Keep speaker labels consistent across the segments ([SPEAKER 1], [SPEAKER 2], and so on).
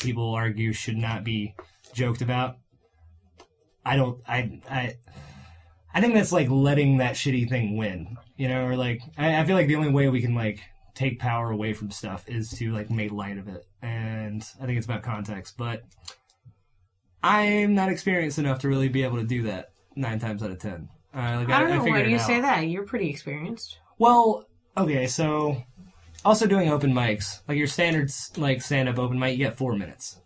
[SPEAKER 1] people argue should not be joked about. I think that's like letting that shitty thing win, you know, or like, I feel like the only way we can like take power away from stuff is to like make light of it. And I think it's about context, but I'm not experienced enough to really be able to do that 9 times out of 10.
[SPEAKER 2] I don't know, why do you say that? You're pretty experienced.
[SPEAKER 1] Well, okay, so also doing open mics, like your standard like stand-up open mic, you get 4 minutes.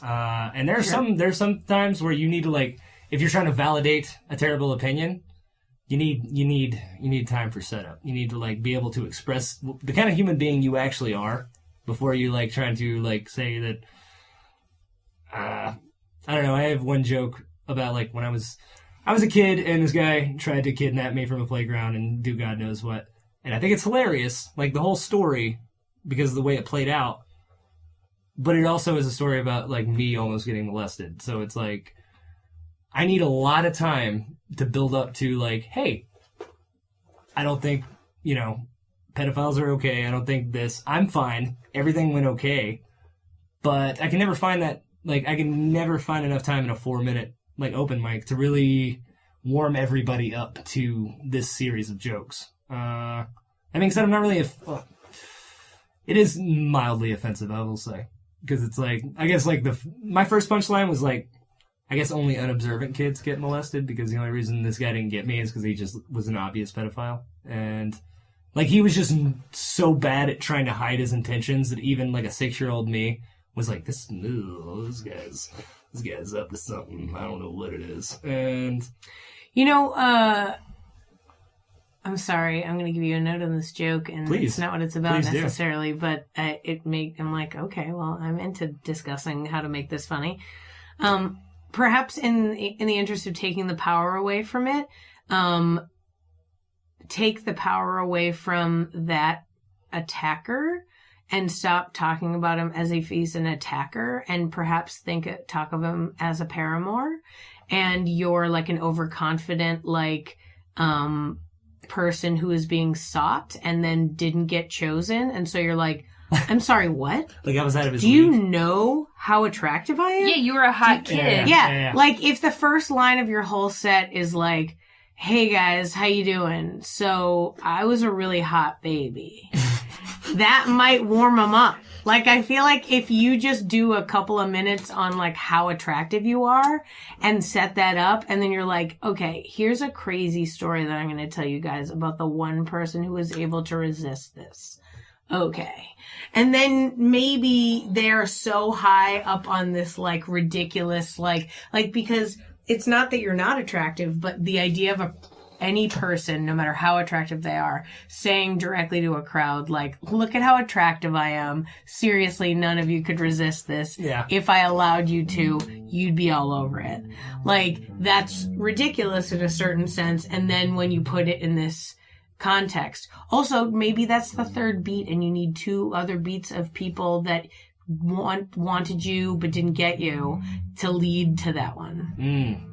[SPEAKER 1] And there's some times where you need to like, if you're trying to validate a terrible opinion, you need time for setup. You need to like be able to express the kind of human being you actually are before you like trying to like say that. I don't know. I have one joke about like when I was a kid and this guy tried to kidnap me from a playground and do God knows what. And I think it's hilarious, like the whole story, because of the way it played out. But it also is a story about like me almost getting molested. So it's like, I need a lot of time to build up to like, hey, I don't think, you know, pedophiles are okay. I don't think this. I'm fine. Everything went okay. But I can never find that, like, I can never find enough time in a 4-minute, like, open mic to really warm everybody up to this series of jokes. That being said, I'm not really it is mildly offensive, I will say. Because it's like, I guess, like, my first punchline was like, I guess only unobservant kids get molested because the only reason this guy didn't get me is because he just was an obvious pedophile. And, like, he was just so bad at trying to hide his intentions that even, like, a 6-year-old me was like, this guy's up to something. I don't know what it is. And,
[SPEAKER 2] you know, I'm sorry. I'm going to give you a note on this joke, and
[SPEAKER 1] please.
[SPEAKER 2] It's not what it's about
[SPEAKER 1] Please
[SPEAKER 2] necessarily, but I'm like, okay, well, I'm into discussing how to make this funny. Perhaps in the interest of taking the power away from it, take the power away from that attacker and stop talking about him as if he's an attacker, and perhaps talk of him as a paramour, and you're like an overconfident, like, person who is being sought and then didn't get chosen, and so you're like, I'm sorry, what?
[SPEAKER 1] like, I was out of his
[SPEAKER 2] Do you know how attractive I am?
[SPEAKER 3] Yeah, you were a hot kid.
[SPEAKER 2] Yeah. Like, if the first line of your whole set is like, hey guys, how you doing? So, I was a really hot baby. That might warm them up. Like, I feel like if you just do a couple of minutes on, like, how attractive you are and set that up, and then you're like, okay, here's a crazy story that I'm going to tell you guys about the one person who was able to resist this. Okay. And then maybe they're so high up on this, like, ridiculous, like, because it's not that you're not attractive, but the idea of any person, no matter how attractive they are, saying directly to a crowd, like, look at how attractive I am. Seriously, none of you could resist this.
[SPEAKER 1] Yeah.
[SPEAKER 2] If I allowed you to, you'd be all over it. Like, that's ridiculous in a certain sense. And then when you put it in this context, also, maybe that's the third beat and you need 2 other beats of people that wanted you but didn't get you to lead to that one.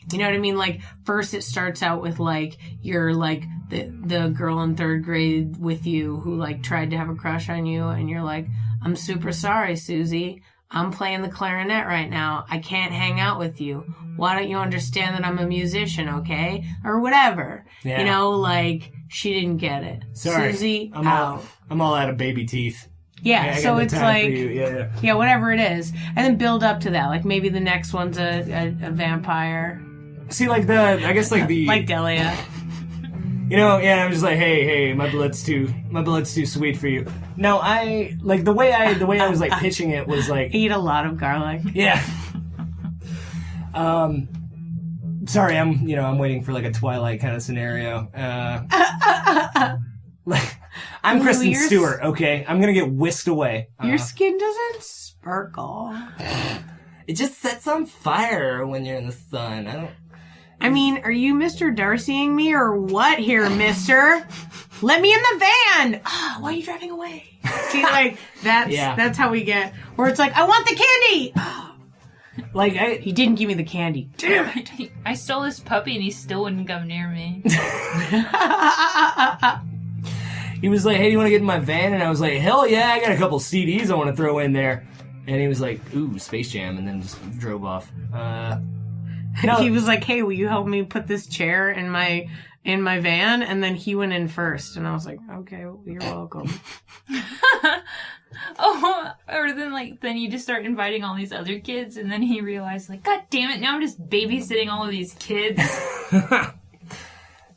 [SPEAKER 2] You know what I mean? Like, first it starts out with, like, you're, like, the girl in 3rd grade with you who, like, tried to have a crush on you, and you're like, I'm super sorry, Susie. I'm playing the clarinet right now. I can't hang out with you. Why don't you understand that I'm a musician, okay? Or whatever.
[SPEAKER 1] Yeah.
[SPEAKER 2] You know, like, she didn't get it.
[SPEAKER 1] Sorry.
[SPEAKER 2] Susie,
[SPEAKER 1] I'm all out of baby teeth.
[SPEAKER 2] Yeah,
[SPEAKER 1] I
[SPEAKER 2] so
[SPEAKER 1] got no
[SPEAKER 2] it's
[SPEAKER 1] time
[SPEAKER 2] like,
[SPEAKER 1] for you.
[SPEAKER 2] yeah, whatever it is. And then build up to that. Like, maybe the next one's a vampire.
[SPEAKER 1] See, like like
[SPEAKER 2] Delia.
[SPEAKER 1] You know, yeah, I'm just like, hey, my blood's too sweet for you. No, I like the way I was like pitching it was like,
[SPEAKER 2] Eat a lot of garlic.
[SPEAKER 1] yeah. Sorry, I'm waiting for like a Twilight kind of scenario. Like, I'm Kristen Stewart, okay? I'm gonna get whisked away.
[SPEAKER 2] Your skin doesn't sparkle.
[SPEAKER 1] It just sets on fire when you're in the sun.
[SPEAKER 2] I mean, are you Mr. Darcying me or what here, mister? Let me in the van! Why are you driving away? See, like, that's how we get. Where it's like, I want the candy! Like, he didn't give me the candy. Damn it!
[SPEAKER 3] I stole this puppy and he still wouldn't come near me.
[SPEAKER 1] He was like, hey, do you want to get in my van? And I was like, hell yeah, I got a couple CDs I want to throw in there. And he was like, ooh, Space Jam, and then just drove off.
[SPEAKER 2] He was like, hey, will you help me put this chair in my van? And then he went in first, and I was like, okay, well, you're welcome.
[SPEAKER 3] Oh, or then you just start inviting all these other kids, and then he realized, like, God damn it, now I'm just babysitting all of these kids.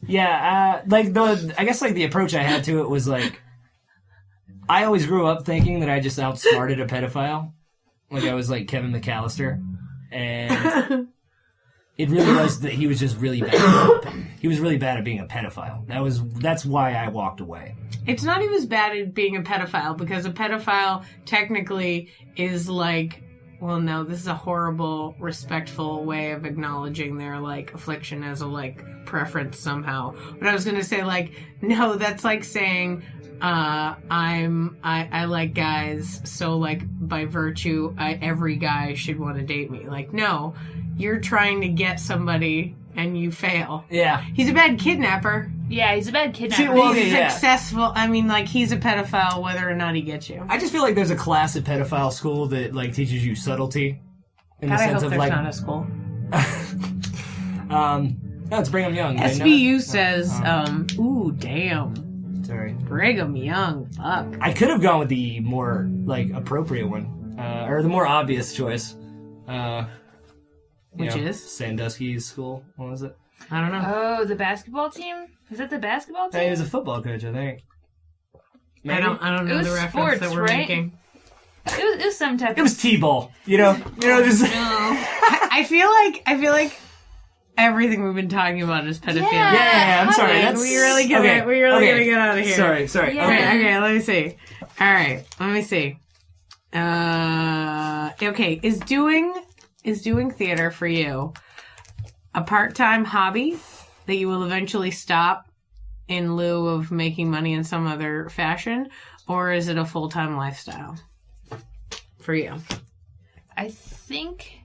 [SPEAKER 1] Yeah, I guess the approach I had to it was like, I always grew up thinking that I just outsmarted a pedophile. Like I was like Kevin McAllister, and it really was that he was just really bad. He was really bad at being a pedophile. That's why I walked away.
[SPEAKER 2] It's not he was bad at being a pedophile, because a pedophile technically is like, well, no, this is a horrible, respectful way of acknowledging their like affliction as a like preference somehow. But I was gonna say like, no, that's like saying, I like guys, so like by virtue, every guy should want to date me. Like, no, you're trying to get somebody and you fail.
[SPEAKER 1] Yeah.
[SPEAKER 2] He's a bad kidnapper.
[SPEAKER 3] Yeah, he's a bad kidnapper.
[SPEAKER 2] He's successful. I mean, like, he's a pedophile whether or not he gets you.
[SPEAKER 1] I just feel like there's a class at pedophile school that like teaches you subtlety.
[SPEAKER 2] God, I hope there's not a school.
[SPEAKER 1] No, it's Brigham Young.
[SPEAKER 2] SVU says, ooh, damn.
[SPEAKER 1] Sorry.
[SPEAKER 2] Brigham Young, fuck.
[SPEAKER 1] I could have gone with the more, like, appropriate one. Or the more obvious choice.
[SPEAKER 2] Which is?
[SPEAKER 1] Sandusky's school. What was it?
[SPEAKER 2] I don't know.
[SPEAKER 3] Oh, the basketball team? Is that the basketball team?
[SPEAKER 1] He was a football coach, I think. Maybe?
[SPEAKER 2] I don't know the reference
[SPEAKER 3] sports,
[SPEAKER 2] that we're
[SPEAKER 3] right?
[SPEAKER 2] making.
[SPEAKER 3] It was some type of...
[SPEAKER 1] It was T-ball. You know, just...
[SPEAKER 3] No.
[SPEAKER 2] I feel like everything we've been talking about is pedophilia.
[SPEAKER 1] Yeah, I'm sorry. That's...
[SPEAKER 2] We really gonna get out of here.
[SPEAKER 1] Sorry.
[SPEAKER 3] Yeah.
[SPEAKER 2] Okay, let me see. All right, let me see. Okay, is doing theater for you a part-time hobby that you will eventually stop in lieu of making money in some other fashion, or is it a full-time lifestyle for you?
[SPEAKER 3] I think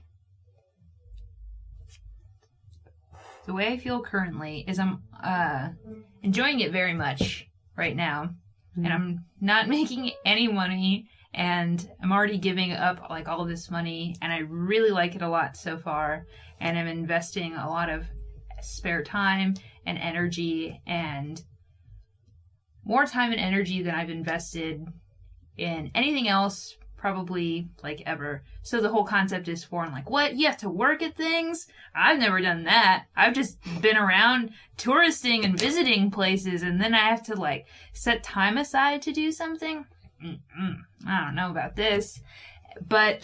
[SPEAKER 3] the way I feel currently is I'm enjoying it very much right now, and I'm not making any money, and I'm already giving up like all of this money, and I really like it a lot so far, and I'm investing a lot of spare time and energy, and more time and energy than I've invested in anything else probably like ever. So the whole concept is foreign. Like, what? You have to work at things? I've never done that. I've just been around touristing and visiting places, and then I have to like set time aside to do something. I don't know about this, but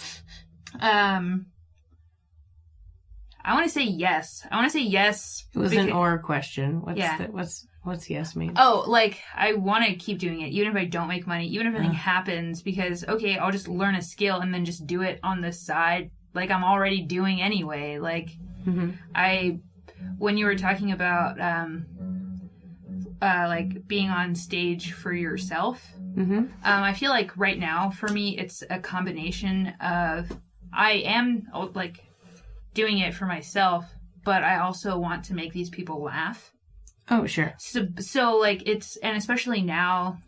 [SPEAKER 3] I want to say yes.
[SPEAKER 2] It was an or question. What's yes mean?
[SPEAKER 3] Oh, like, I want to keep doing it, even if I don't make money, even if anything happens, because, okay, I'll just learn a skill and then just do it on the side, like I'm already doing anyway. Like, when you were talking about, like, being on stage for yourself, I feel like right now, for me, it's a combination of, I am, like, doing it for myself, but I also want to make these people laugh.
[SPEAKER 2] Oh, sure.
[SPEAKER 3] So like, it's, and especially now,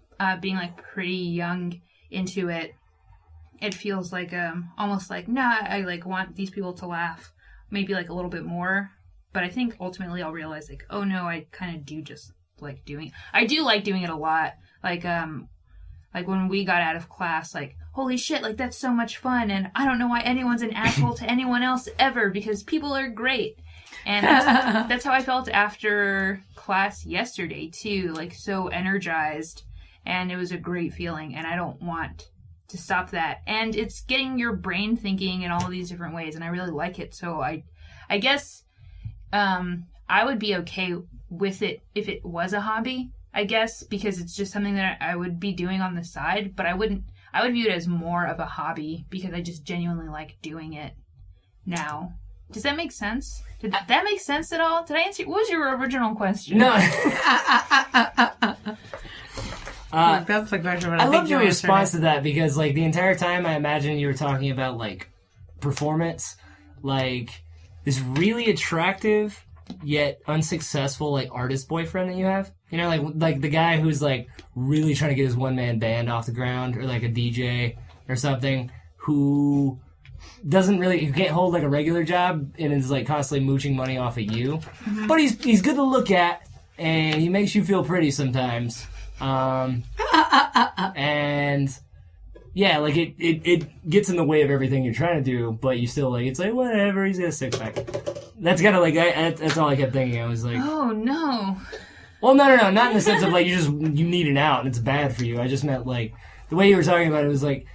[SPEAKER 3] being like pretty young into it, it feels like, almost like, I like want these people to laugh, maybe like a little bit more, but I think ultimately I'll realize like, oh no, I kind of do just like doing, I do like doing it a lot. Like when we got out of class, like, holy shit, like that's so much fun, and I don't know why anyone's an asshole to anyone else ever, because people are great. And that's how I felt after class yesterday, too. Like, so energized. And it was a great feeling. And I don't want to stop that. And it's getting your brain thinking in all of these different ways. And I really like it. So I guess I would be okay with it if it was a hobby, I guess. Because it's just something that I would be doing on the side. But I would view it as more of a hobby. Because I just genuinely like doing it now. Does that make sense? Did that make sense at all? Did I answer? What was your original question?
[SPEAKER 1] No.
[SPEAKER 2] That's the question.
[SPEAKER 1] I loved your response to that, because like the entire time I imagine you were talking about like performance, like this really attractive yet unsuccessful like artist boyfriend that you have. You know, like the guy who's like really trying to get his one-man band off the ground, or like a DJ or something, who who can't hold like a regular job and is like constantly mooching money off of you. But he's good to look at and he makes you feel pretty sometimes. And yeah, like it gets in the way of everything you're trying to do, but you still like, it's like, whatever, he's got a six pack. That's kind of like, that's all I kept thinking. I was like,
[SPEAKER 3] oh no.
[SPEAKER 1] Well, no, not in the sense of like you need an out and it's bad for you. I just meant like the way you were talking about it was like,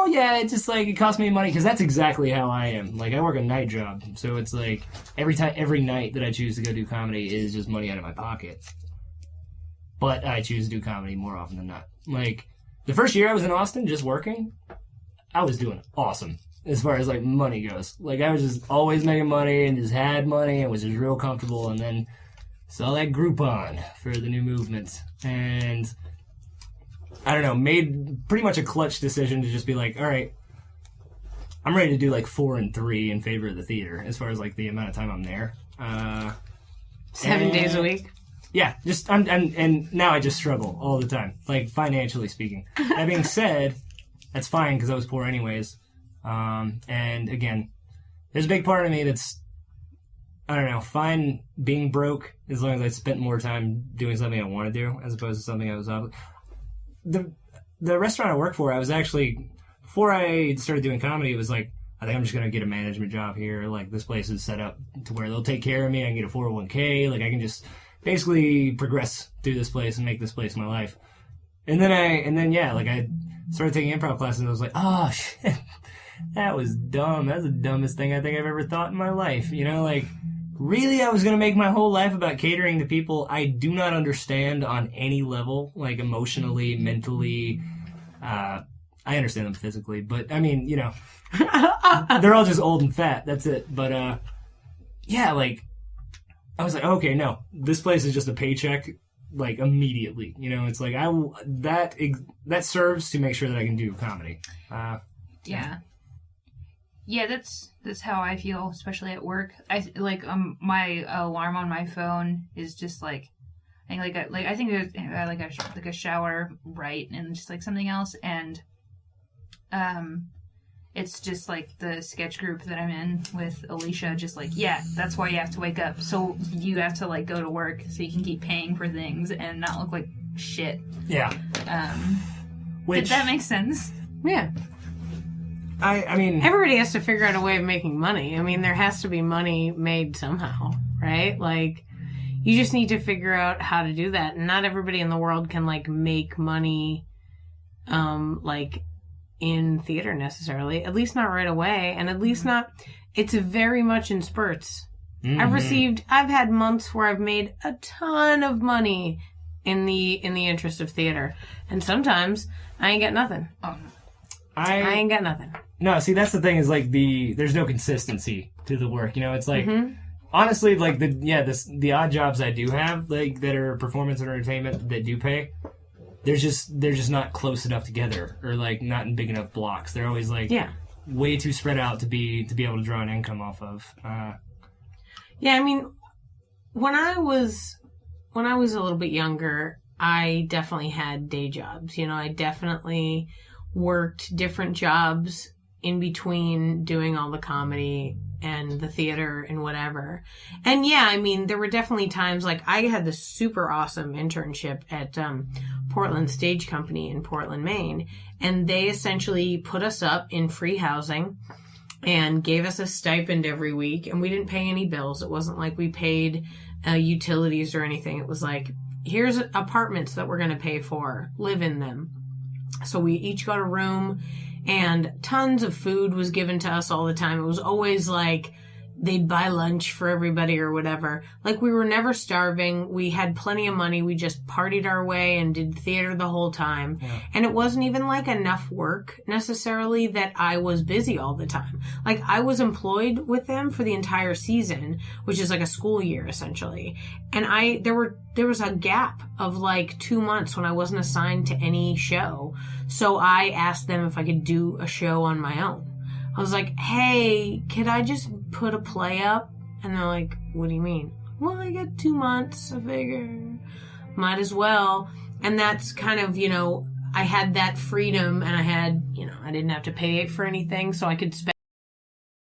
[SPEAKER 1] yeah, it just like it cost me money because that's exactly how I am. Like I work a night job, so it's like every night that I choose to go do comedy is just money out of my pocket. But I choose to do comedy more often than not. Like the first year I was in Austin just working, I was doing awesome as far as like money goes. Like I was just always making money and just had money and was just real comfortable, and then saw that Groupon for the new movement, and I don't know, made pretty much a clutch decision to just be like, all right, I'm ready to do like 4 and 3 in favor of the theater as far as like the amount of time I'm there.
[SPEAKER 2] 7 days a week.
[SPEAKER 1] Yeah, just and now I just struggle all the time, like financially speaking. That being said, that's fine because I was poor anyways. And again, there's a big part of me that's, I don't know, fine being broke as long as I spent more time doing something I want to do as opposed to something I was obligated. The restaurant I work for, I was actually, before I started doing comedy, it was like, I think I'm just going to get a management job here. Like, this place is set up to where they'll take care of me. I can get a 401k. Like, I can just basically progress through this place and make this place my life. And then I started taking improv classes and I was like, oh, shit, that was dumb. That's the dumbest thing I think I've ever thought in my life. You know, like, really, I was going to make my whole life about catering to people I do not understand on any level, like emotionally, mentally. I understand them physically, but I mean, you know, they're all just old and fat. That's it. But yeah, like, I was like, okay, no, this place is just a paycheck, like, immediately. You know, it's like, that serves to make sure that I can do comedy.
[SPEAKER 3] Yeah. Yeah, that's how I feel, especially at work. I like my alarm on my phone is just like I think there's like a shower right and just like something else, and it's just like the sketch group that I'm in with Alicia. Just like, yeah, that's why you have to wake up, so you have to like go to work so you can keep paying for things and not look like shit.
[SPEAKER 1] Yeah.
[SPEAKER 3] Did that make sense?
[SPEAKER 2] Yeah.
[SPEAKER 1] I mean,
[SPEAKER 2] everybody has to figure out a way of making money. I mean, there has to be money made somehow, right? Like, you just need to figure out how to do that. And not everybody in the world can, like, make money, like, in theater necessarily. At least not right away. And at least not, it's very much in spurts. Mm-hmm. I've had months where I've made a ton of money in the interest of theater. And sometimes I ain't got nothing. I ain't got nothing.
[SPEAKER 1] No, see, that's the thing is, like, there's no consistency to the work, you know? It's like, honestly, like, the odd jobs I do have, like, that are performance and entertainment that do pay, they're just not close enough together, or, like, not in big enough blocks. They're always, like, way too spread out to be able to draw an income off of.
[SPEAKER 2] Yeah, I mean, when I was a little bit younger, I definitely had day jobs. You know, I definitely worked different jobs in between doing all the comedy and the theater and whatever. And yeah, I mean, there were definitely times, like, I had this super awesome internship at Portland Stage Company in Portland, Maine, and they essentially put us up in free housing and gave us a stipend every week, and we didn't pay any bills. It wasn't like we paid utilities or anything. It was like, here's apartments that we're going to pay for, live in them. So we each got a room, and tons of food was given to us all the time. It was always like they'd buy lunch for everybody or whatever. Like, we were never starving. We had plenty of money. We just partied our way and did theater the whole time. Yeah. And it wasn't even like enough work necessarily that I was busy all the time. Like, I was employed with them for the entire season, which is like a school year essentially. And there was a gap of like 2 months when I wasn't assigned to any show. So I asked them if I could do a show on my own. I was like, hey, could I just put a play up? And they're like, what do you mean? Well, I got 2 months. I figure might as well. And that's kind of, you know, I had that freedom, and I had, I didn't have to pay for anything, so I could spend